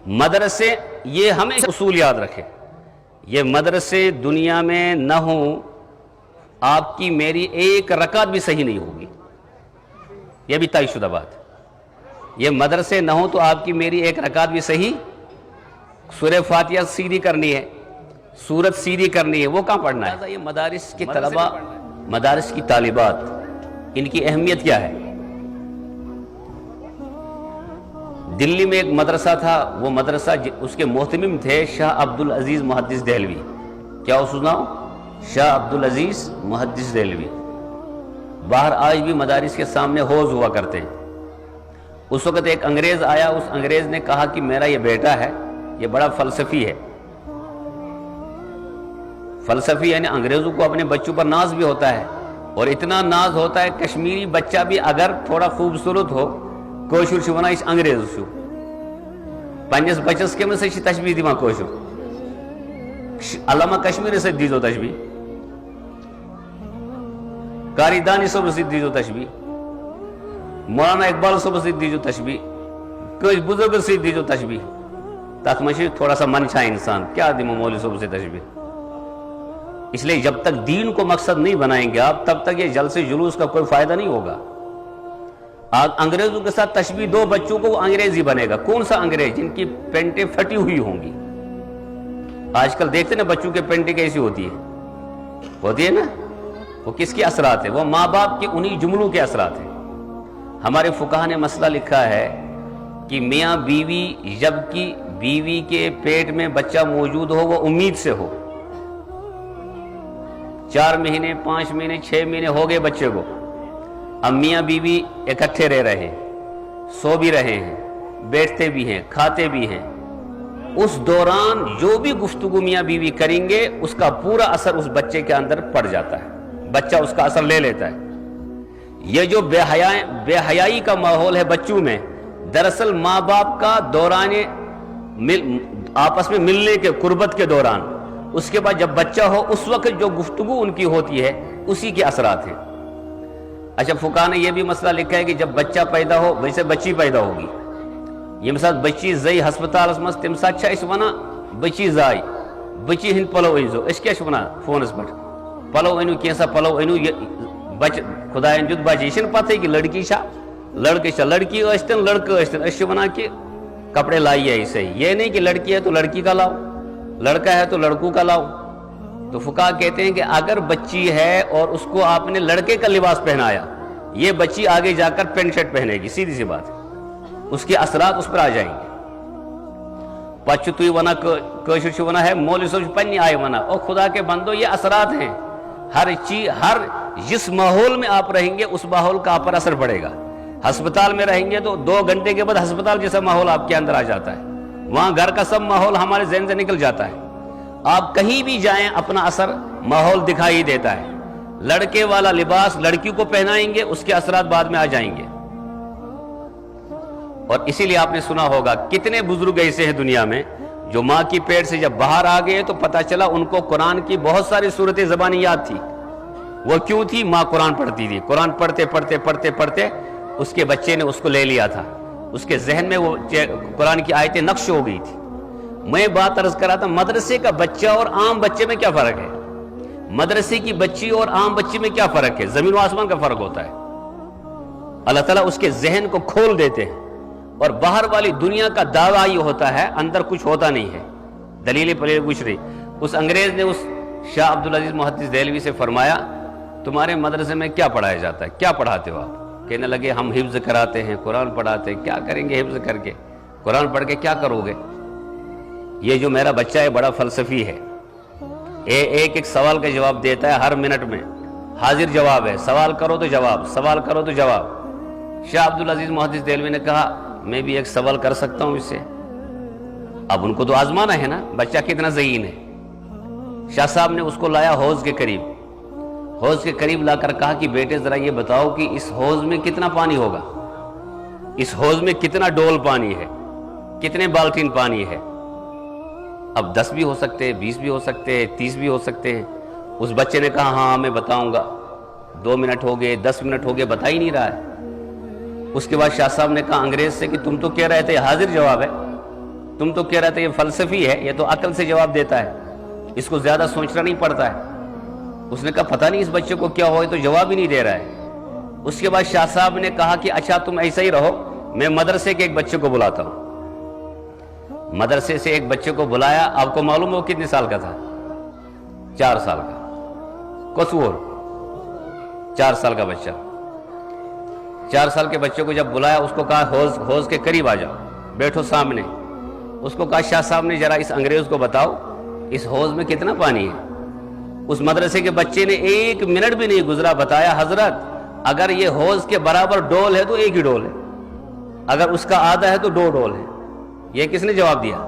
مدرسے، یہ ہمیں اصول یاد رکھے، یہ مدرسے دنیا میں نہ ہوں، آپ کی میری ایک رکعت بھی صحیح نہیں ہوگی، یہ بھی طے شدہ بات۔ یہ مدرسے نہ ہوں تو آپ کی میری ایک رکعت بھی صحیح، سورہ فاتحہ سیدھی کرنی ہے، سورت سیدھی کرنی ہے، وہ کہاں پڑھنا ہے؟ یہ مدارس کے طلباء، مدارس کی طالبات، ان کی اہمیت کیا ہے؟ دلی میں ایک مدرسہ تھا، وہ مدرسہ اس کے محتمم تھے شاہ عبدالعزیز محدث دہلوی۔ کیا اس نام؟ شاہ عبدالعزیز محدث دہلوی۔ باہر آج بھی مدارس کے سامنے حوض ہوا کرتے ہیں۔ اس وقت ایک انگریز آیا، اس انگریز نے کہا کہ میرا یہ بیٹا ہے، یہ بڑا فلسفی ہے۔ فلسفی یعنی انگریزوں کو اپنے بچوں پر ناز بھی ہوتا ہے، اور اتنا ناز ہوتا ہے کشمیری بچہ بھی اگر تھوڑا خوبصورت ہو کوشر چھو ونان اس انگریز چھو، پنجس بچس کے میں سے تشبیح دیما کوشر، علامہ کشمیر سے دیزو تشبیح، قاری دانی صبح سے دیزو تشبیح، مولانا اقبال صبح سے دیزو تشبیح، کچھ بزرگ سے دیزو تشبیح، تاتمشی تھوڑا سا من چھا انسان کیا دیمو مولوی صبح سے تشبیح۔ اس لیے جب تک دین کو مقصد نہیں بنائیں گے آپ، تب تک یہ جلسے جلوس کا کوئی فائدہ نہیں ہوگا۔ انگریزوں کے ساتھ تشبیہ دو بچوں کو، وہ انگریز ہی بنے گا۔ کون سا انگریز؟ جن کی پینٹیں پھٹی ہوئی ہوں گی۔ آج کل دیکھتے نا بچوں کے پینٹیں کیسی ہوتی ہے نا، وہ کس کے اثرات ہیں؟ وہ ماں باپ کے انہی جملوں کے اثرات ہیں۔ ہمارے فقہا نے مسئلہ لکھا ہے کہ میاں بیوی جب کہ بیوی کے پیٹ میں بچہ موجود ہو، وہ امید سے ہو، 4 مہینے 5 مہینے 6 مہینے ہو گئے بچے کو، اب میاں بیوی اکٹھے رہ رہے ہیں، سو بھی رہے ہیں، بیٹھتے بھی ہیں، کھاتے بھی ہیں، اس دوران جو بھی گفتگو میاں بیوی کریں گے اس کا پورا اثر اس بچے کے اندر پڑ جاتا ہے، بچہ اس کا اثر لے لیتا ہے۔ یہ جو بے حیائی کا ماحول ہے بچوں میں، دراصل ماں باپ کا دوران آپس میں ملنے کے قربت کے دوران، اس کے بعد جب بچہ ہو اس وقت جو گفتگو ان کی ہوتی ہے اسی کے اثرات ہیں۔ اچھا، فقہا نے یہ بھی مسئلہ لکھا ہے کہ جب بچہ پیدا ہو ویسے بچی پیدا ہوگی، یہ مثال بچی زئی ہسپتال مز تم سات اس ونا بچی زائی، بچی ہند پلو انزو، اس کیا ونا فونس پہ پلو انو کیسا پلو انو، بچ خدا دیت بچہ، یہ پتہ کہ لڑکی چھا لڑکے چھا، لڑکی اشتن لڑکہ اشتن، اس ونا کہ کپڑے لائیے اسے، یہ نہیں کہ لڑکی ہے تو لڑکی کا لاؤ، لڑکا ہے تو لڑکوں کا لاؤ۔ تو فقہا کہتے ہیں کہ اگر بچی ہے اور اس کو آپ نے لڑکے کا لباس پہنایا، یہ بچی آگے جا کر پینٹ شرٹ پہنے گی، سیدھی سی بات ہے، اس کے اثرات اس پر آ جائیں گے۔ پچھ تو ونا کوشش چھ ونا ہے مولوی صاحب پنی آئے ونا، او خدا کے بندو یہ اثرات ہیں، ہر چیز، ہر جس ماحول میں آپ رہیں گے اس ماحول کا آپ پر اثر پڑے گا۔ ہسپتال میں رہیں گے تو 2 گھنٹے کے بعد ہسپتال جیسا ماحول آپ کے اندر آ جاتا ہے، وہاں گھر کا سب ماحول ہمارے ذہن سے نکل جاتا ہے۔ آپ کہیں بھی جائیں اپنا اثر ماحول دکھائی دیتا ہے، لڑکے والا لباس لڑکی کو پہنائیں گے اس کے اثرات بعد میں آ جائیں گے۔ اور اسی لیے آپ نے سنا ہوگا کتنے بزرگ ایسے ہیں دنیا میں جو ماں کی پیٹ سے جب باہر آ گئے تو پتہ چلا ان کو قرآن کی بہت ساری صورتیں زبانی یاد تھی۔ وہ کیوں تھی؟ ماں قرآن پڑھتی تھی، قرآن پڑھتے پڑھتے پڑھتے پڑھتے اس کے بچے نے اس کو لے لیا تھا، اس کے ذہن میں وہ قرآن کی آیتیں نقش ہو گئی تھی۔ میں بات عرض کر رہا تھا مدرسے کا بچہ اور عام بچے میں کیا فرق ہے، مدرسے کی بچی اور عام بچی میں کیا فرق ہے؟ زمین و آسمان کا فرق ہوتا ہے۔ اللہ تعالیٰ اس کے ذہن کو کھول دیتے ہیں، اور باہر والی دنیا کا دعویٰ یہ ہوتا ہے، اندر کچھ ہوتا نہیں ہے، دلیل پلیل کچھ نہیں۔ اس انگریز نے اس شاہ عبدالعزیز محدث دہلوی سے فرمایا تمہارے مدرسے میں کیا پڑھایا جاتا ہے، کیا پڑھاتے ہو آپ؟ کہنے لگے ہم حفظ کراتے ہیں، قرآن پڑھاتے ہیں۔ کیا کریں گے حفظ کر کے، قرآن پڑھ کے کیا کرو گے؟ یہ جو میرا بچہ ہے بڑا فلسفی ہے، ایک سوال کا جواب دیتا ہے ہر منٹ میں، حاضر جواب ہے، سوال کرو تو جواب، سوال کرو تو جواب۔ شاہ عبدالعزیز محدث دہلوی نے کہا میں بھی ایک سوال کر سکتا ہوں اس سے؟ اب ان کو تو آزمانا ہے نا بچہ کتنا ذہین ہے۔ شاہ صاحب نے اس کو لایا حوض کے قریب، حوض کے قریب لا کر کہا کہ بیٹے ذرا یہ بتاؤ کہ اس حوض میں کتنا پانی ہوگا، اس حوض میں کتنا ڈول پانی ہے، کتنے بالٹین پانی ہے؟ اب 10 بھی ہو سکتے ہیں، 20 بھی ہو سکتے ہیں، 30 بھی ہو سکتے ہیں۔ اس بچے نے کہا ہاں میں بتاؤں گا۔ 2 منٹ ہو گئے، 10 منٹ ہو گئے، بتا ہی نہیں رہا ہے۔ اس کے بعد شاہ صاحب نے کہا انگریز سے کہ تم تو کہہ رہے تھے حاضر جواب ہے، تم تو کہہ رہے تھے یہ فلسفی ہے، یہ تو عقل سے جواب دیتا ہے، اس کو زیادہ سوچنا نہیں پڑتا ہے۔ اس نے کہا پتہ نہیں اس بچے کو کیا ہو، تو جواب ہی نہیں دے رہا ہے۔ اس کے بعد شاہ صاحب نے کہا کہ اچھا تم ایسا ہی رہو، میں مدرسے کے ایک بچے کو بلاتا ہوں۔ مدرسے سے ایک بچے کو بلایا۔ آپ کو معلوم ہے وہ کتنے سال کا تھا؟ 4 سال کا۔ قصور 4 سال کا بچہ۔ 4 سال کے بچے کو جب بلایا، اس کو کہا حوض کے قریب آ جاؤ، بیٹھو سامنے۔ اس کو کہا شاہ صاحب نے ذرا اس انگریز کو بتاؤ اس حوض میں کتنا پانی ہے۔ اس مدرسے کے بچے نے 1 منٹ بھی نہیں گزرا، بتایا حضرت اگر یہ حوض کے برابر ڈول ہے تو 1 ہی ڈول ہے، اگر اس کا آدھا ہے تو 2 ڈول ہے۔ یہ کس نے جواب دیا؟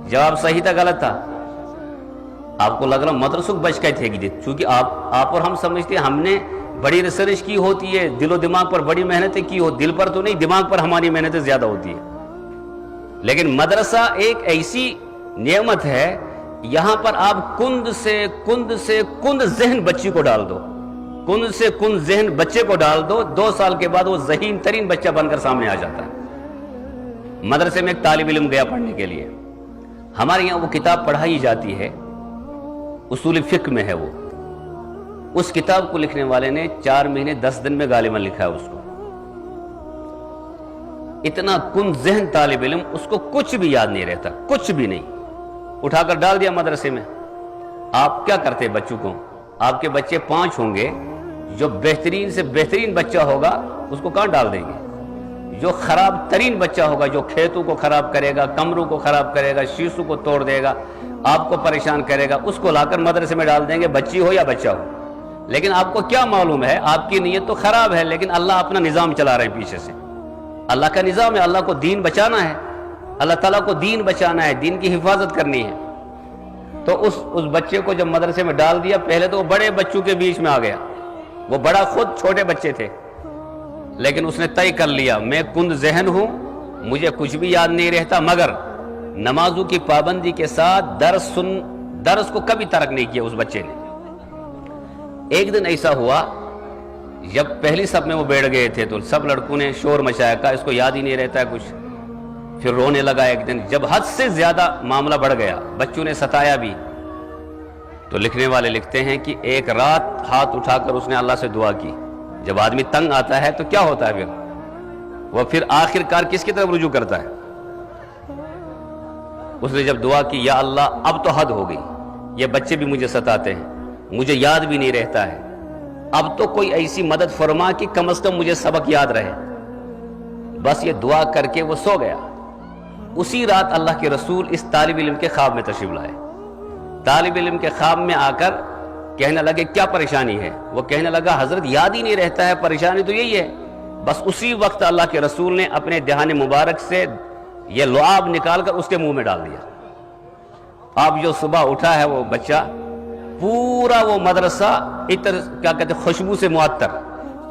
جواب صحیح تھا غلط تھا؟ آپ کو لگ رہا مدرسوں کو بچ کے تھے گی، چونکہ آپ اور ہم سمجھتے ہیں ہم نے بڑی ریسرچ کی ہوتی ہے، دل و دماغ پر بڑی محنتیں کی ہو، دل پر تو نہیں، دماغ پر ہماری محنتیں زیادہ ہوتی ہے۔ لیکن مدرسہ ایک ایسی نعمت ہے، یہاں پر آپ کند سے کند ذہن بچی کو ڈال دو، کند سے کند ذہن بچے کو ڈال دو، 2 سال کے بعد وہ ذہین ترین بچہ بن کر سامنے آ جاتا ہے۔ مدرسے میں ایک طالب علم گیا پڑھنے کے لیے، ہمارے یہاں وہ کتاب پڑھائی جاتی ہے، اصول فقہ میں ہے وہ۔ اس کتاب کو لکھنے والے نے 4 مہینے 10 دن میں غالباً لکھا ہے اس کو۔ اتنا کند ذہن طالب علم، اس کو کچھ بھی یاد نہیں رہتا، کچھ بھی نہیں، اٹھا کر ڈال دیا مدرسے میں۔ آپ کیا کرتے بچوں کو؟ آپ کے بچے 5 ہوں گے، جو بہترین سے بہترین بچہ ہوگا اس کو کہاں ڈال دیں گے؟ جو خراب ترین بچہ ہوگا، جو کھیتوں کو خراب کرے گا، کمروں کو خراب کرے گا، شیشوں کو توڑ دے گا، آپ کو پریشان کرے گا، اس کو لا کر مدرسے میں ڈال دیں گے، بچی ہو یا بچہ ہو۔ لیکن آپ کو کیا معلوم ہے؟ آپ کی نیت تو خراب ہے، لیکن اللہ اپنا نظام چلا رہے ہیں پیچھے سے۔ اللہ کا نظام ہے، اللہ کو دین بچانا ہے، اللہ تعالیٰ کو دین بچانا ہے، دین کی حفاظت کرنی ہے۔ تو اس بچے کو جب مدرسے میں ڈال دیا، پہلے تو وہ بڑے بچوں کے بیچ میں آ گیا، وہ بڑا خود چھوٹے بچے تھے، لیکن اس نے طے کر لیا میں کند ذہن ہوں، مجھے کچھ بھی یاد نہیں رہتا، مگر نمازوں کی پابندی کے ساتھ درس کو کبھی ترک نہیں کیا اس بچے نے۔ ایک دن ایسا ہوا، جب پہلی صف میں وہ بیٹھ گئے تھے تو سب لڑکوں نے شور مچایا، کہا اس کو یاد ہی نہیں رہتا ہے کچھ۔ پھر رونے لگا ایک دن، جب حد سے زیادہ معاملہ بڑھ گیا، بچوں نے ستایا بھی، تو لکھنے والے لکھتے ہیں کہ ایک رات ہاتھ اٹھا کر اس نے اللہ سے دعا کی۔ جب آدمی تنگ آتا ہے تو کیا ہوتا ہے وہ پھر آخر کار کس کی طرف رجوع کرتا ہے؟ اس نے جب دعا کی، یا اللہ اب تو حد ہو گئی، یہ بچے بھی مجھے ستاتے ہیں، مجھے یاد بھی نہیں رہتا ہے، اب تو کوئی ایسی مدد فرما کہ کم از کم مجھے سبق یاد رہے۔ بس یہ دعا کر کے وہ سو گیا۔ اسی رات اللہ کے رسول اس طالب علم کے خواب میں تشریف لائے۔ طالب علم کے خواب میں آ کر کہنے لگے کیا پریشانی ہے؟ وہ کہنے لگا حضرت یاد ہی نہیں رہتا ہے، پریشانی تو یہی ہے۔ بس اسی وقت اللہ کے رسول نے اپنے دہان مبارک سے یہ لعاب نکال کر اس کے منہ میں ڈال دیا۔ اب جو صبح اٹھا ہے وہ بچہ، پورا وہ مدرسہ ادھر کیا کہتے ہیں خوشبو سے معطر،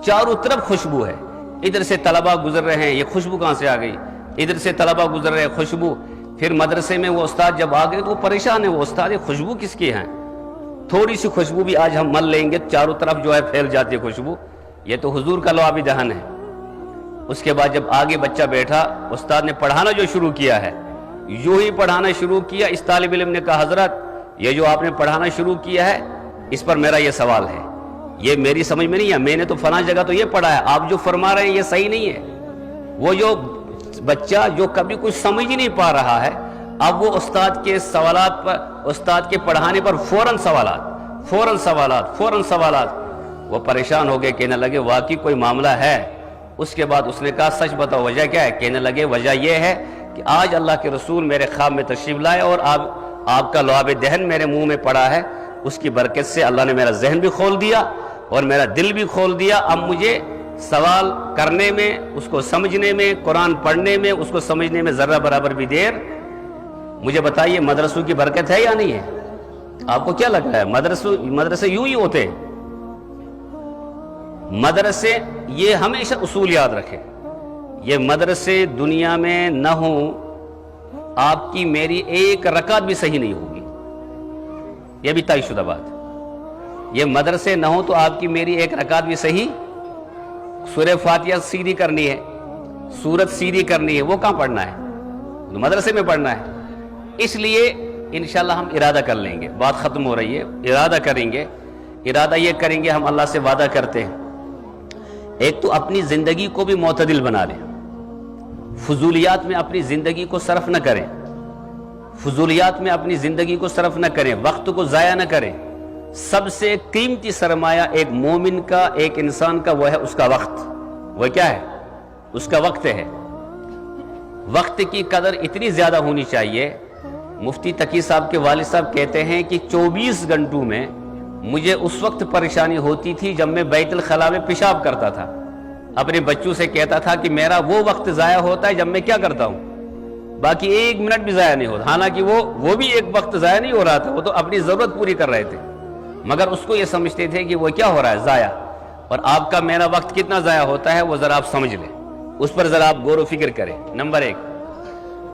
چاروں طرف خوشبو ہے، ادھر سے طلبہ گزر رہے ہیں، یہ خوشبو کہاں سے آ گئی؟ ادھر سے طلبہ گزر رہے ہیں، خوشبو۔ پھر مدرسے میں وہ استاد جب آ گئے تو وہ پریشان ہے، وہ استاد یہ خوشبو کس کی ہے؟ تھوڑی سی خوشبو بھی آج ہم مل لیں گے، چاروں طرف جو ہے پھیل جاتی ہے خوشبو، یہ تو حضور کا لعابی دہن ہے۔ اس کے بعد جب آگے بچہ بیٹھا، استاد نے پڑھانا جو شروع کیا ہے، یوں ہی پڑھانا شروع کیا۔ اس طالب علم نے کہا حضرت یہ جو آپ نے پڑھانا شروع کیا ہے، اس پر میرا یہ سوال ہے، یہ میری سمجھ میں نہیں ہے، میں نے تو فلاں جگہ تو یہ پڑھا ہے، آپ جو فرما رہے ہیں یہ صحیح نہیں ہے۔ وہ جو بچہ جو کبھی کچھ سمجھ ہی نہیں پا رہا ہے، اب وہ استاد کے سوالات پر، استاد کے پڑھانے پر فوراً سوالات، وہ پریشان ہو گئے، کہنے لگے واقعی کوئی معاملہ ہے۔ اس کے بعد اس نے کہا سچ بتاؤ وجہ کیا ہے؟ کہنے لگے وجہ یہ ہے کہ آج اللہ کے رسول میرے خواب میں تشریف لائے اور آپ کا لعاب دہن میرے منہ میں پڑا ہے، اس کی برکت سے اللہ نے میرا ذہن بھی کھول دیا اور میرا دل بھی کھول دیا۔ اب مجھے سوال کرنے میں، اس کو سمجھنے میں، قرآن پڑھنے میں، اس کو سمجھنے میں ذرہ برابر بھی دیر۔ مجھے بتائیے مدرسوں کی برکت ہے یا نہیں ہے؟ آپ کو کیا لگتا ہے؟ مدرسے یوں ہی ہوتے ہیں؟ مدرسے، یہ ہمیشہ اصول یاد رکھیں، یہ مدرسے دنیا میں نہ ہوں، آپ کی میری ایک رکعت بھی صحیح نہیں ہوگی، یہ بھی طے شدہ بات۔ یہ مدرسے نہ ہوں تو آپ کی میری ایک رکعت بھی صحیح، سورہ فاتحہ سیدھی کرنی ہے، سورت سیدھی کرنی ہے، وہ کہاں پڑھنا ہے؟ مدرسے میں پڑھنا ہے. اس لیے انشاءاللہ ہم ارادہ کر لیں گے, بات ختم ہو رہی ہے, ارادہ کریں گے. ارادہ یہ کریں گے, ہم اللہ سے وعدہ کرتے ہیں, ایک تو اپنی زندگی کو بھی معتدل بنا لیں, فضولیات میں اپنی زندگی کو صرف نہ کریں, فضولیات میں اپنی زندگی کو صرف نہ کریں, وقت کو ضائع نہ کریں. سب سے قیمتی سرمایہ ایک مومن کا, ایک انسان کا, وہ ہے اس کا وقت. وہ کیا ہے؟ اس کا وقت ہے. وقت کی قدر اتنی زیادہ ہونی چاہیے. مفتی تقی صاحب کے والد صاحب کہتے ہیں کہ 24 گھنٹوں میں مجھے اس وقت پریشانی ہوتی تھی جب میں بیت الخلاء میں پیشاب کرتا تھا. اپنے بچوں سے کہتا تھا کہ میرا وہ وقت ضائع ہوتا ہے جب میں کیا کرتا ہوں, باقی ایک منٹ بھی ضائع نہیں ہوتا. حالانکہ وہ بھی ایک وقت ضائع نہیں ہو رہا تھا, وہ تو اپنی ضرورت پوری کر رہے تھے, مگر اس کو یہ سمجھتے تھے کہ وہ کیا ہو رہا ہے, ضائع. اور آپ کا میرا وقت کتنا ضائع ہوتا ہے وہ ذرا آپ سمجھ لیں, اس پر ذرا آپ غور و فکر کریں. نمبر 1.